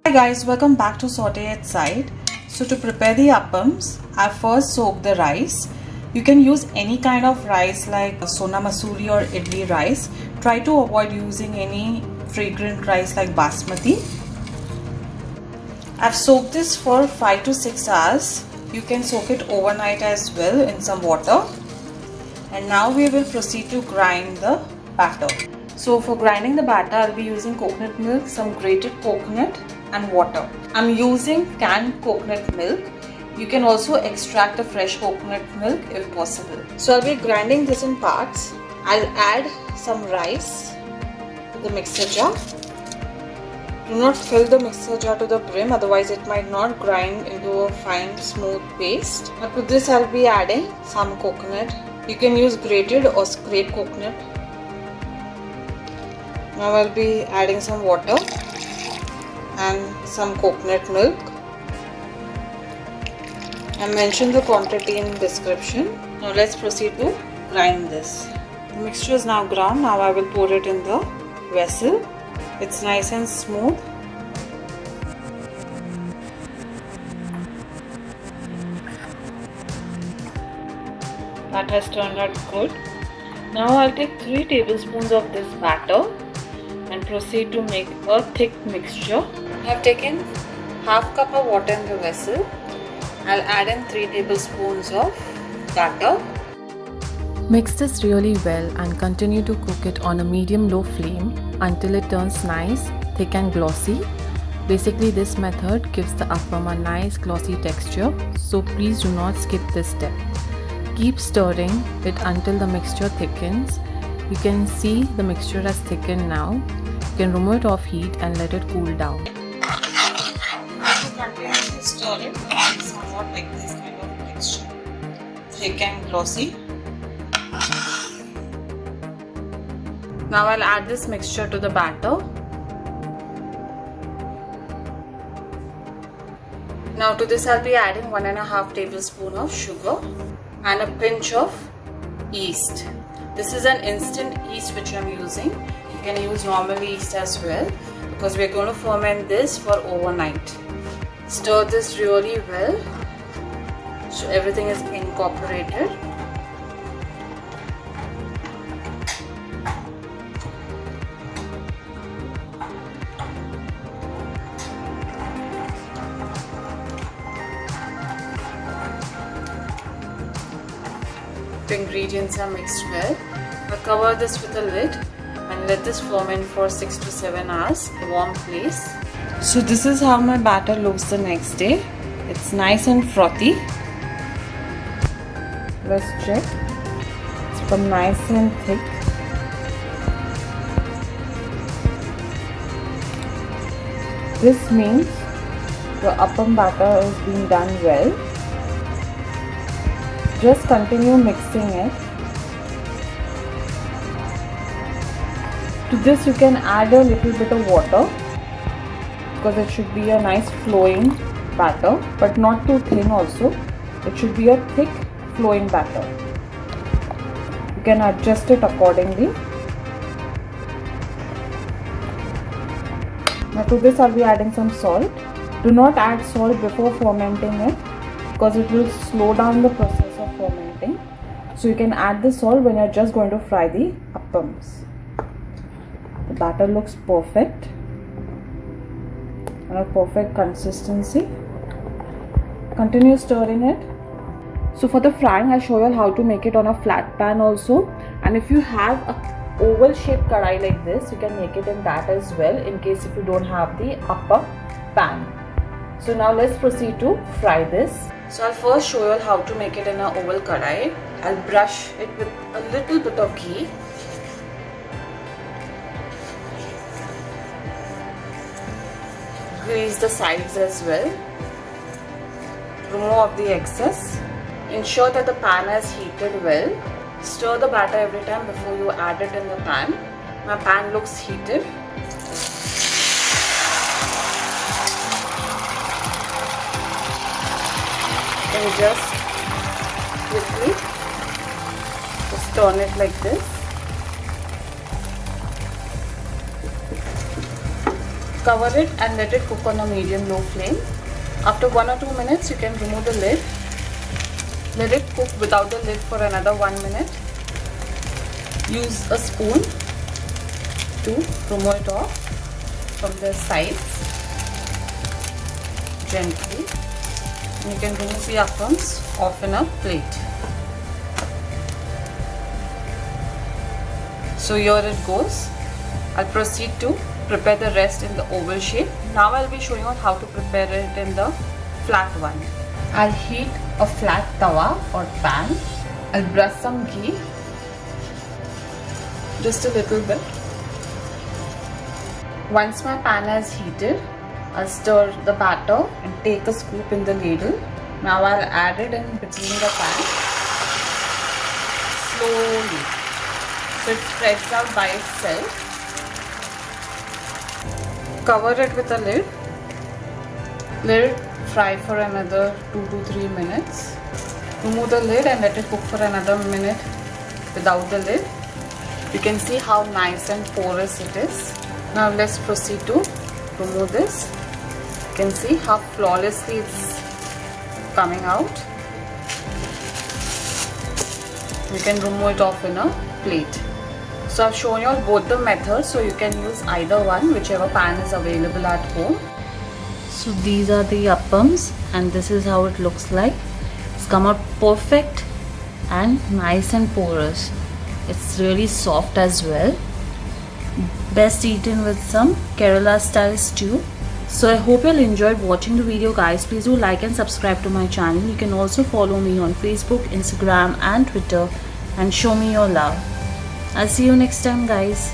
Hi guys, welcome back to Saute It Side. So to prepare the appams, I first soak the rice. You can use any kind of rice like Sona Masoori or idli rice. Try to avoid using any fragrant rice like basmati. I've soaked this for 5 to 6 hours. You can soak it overnight as well in some water. And now we will proceed to grind the batter. So for grinding the batter, I'll be using coconut milk, some grated coconut and water. I'm using canned coconut milk. You can also extract the fresh coconut milk if possible. So I'll be grinding this in parts. I'll add some rice to the mixer jar. Do not fill the mixer jar to the brim, otherwise it might not grind into a fine smooth paste. Now to this I'll be adding some coconut. You can use grated or scraped coconut. Now I'll be adding some water and some coconut milk. I mentioned the quantity in the description. Now let's proceed to grind this. The mixture is now ground. Now I will pour it in the vessel. It's nice and smooth. That has turned out good. Now I'll take 3 tablespoons of this batter and proceed to make a thick mixture. I have taken half cup of water in the vessel. I'll add in 3 tablespoons of batter. Mix this really well and continue to cook it on a medium-low flame until it turns nice, thick and glossy. Basically this method gives the appam a nice glossy texture, so please do not skip this step. Keep stirring it until the mixture thickens. You can see the mixture has thickened now. You can remove it off heat and let it cool down. To continuously stir it and somewhat like this kind of texture, thick and glossy. Now I'll add this mixture to the batter. Now to this I'll be adding 1.5 tablespoon of sugar and a pinch of yeast. This is an instant yeast which I'm using. You can use normal yeast as well because we're going to ferment this for overnight. Stir this really well so everything is incorporated. The ingredients are mixed well. I'll cover this with a lid and let this ferment for 6 to 7 hours in a warm place. So this is how my batter looks the next day. It's nice and frothy. Let's check. It's become nice and thick. This means the appam batter is being done well. Just continue mixing it. To this you can add a little bit of water because it should be a nice flowing batter, but not too thin also. It should be a thick flowing batter. You can adjust it accordingly. Now to this I'll be adding some salt. Do not add salt before fermenting it because it will slow down the process of fermenting. So you can add the salt when you're just going to fry the appams. The batter looks perfect and a perfect consistency. Continue stirring it. So for the frying, I'll show you how to make it on a flat pan also. And if you have a oval shaped kadai like this, you can make it in that as well in case if you don't have the upper pan. So now let's proceed to fry this. So I'll first show you how to make it in an oval kadai. I'll brush it with a little bit of ghee. Grease the sides as well. Remove the excess. Ensure that the pan is heated well. Stir the batter every time before you add it in the pan. My pan looks heated. And just quickly just turn it like this. Cover it and let it cook on a medium-low flame. After 1 or 2 minutes, you can remove the lid. Let it cook without the lid for another 1 minute. Use a spoon to remove it off from the sides gently. And you can remove the appams off in a plate. So here it goes. I'll proceed to prepare the rest in the oval shape. Now I'll be showing you how to prepare it in the flat one. I'll heat a flat tawa or pan. I'll brush some ghee, just a little bit. Once my pan is heated, I'll stir the batter and take a scoop in the ladle. Now I'll add it in between the pan slowly, so it spreads out by itself. Cover it with a lid. Let it fry for another 2 to 3 minutes. Remove the lid and let it cook for another minute without the lid. You can see how nice and porous it is. Now let's proceed to remove this. You can see how flawlessly it's coming out. You can remove it off in a plate. So I've shown you all both the methods, so you can use either one, whichever pan is available at home. So these are the appams and this is how it looks like. It's come out perfect and nice and porous. It's really soft as well. Best eaten with some Kerala style stew. So I hope you all enjoyed watching the video, guys. Please do like and subscribe to my channel. You can also follow me on Facebook, Instagram and Twitter and show me your love. I'll see you next time, guys.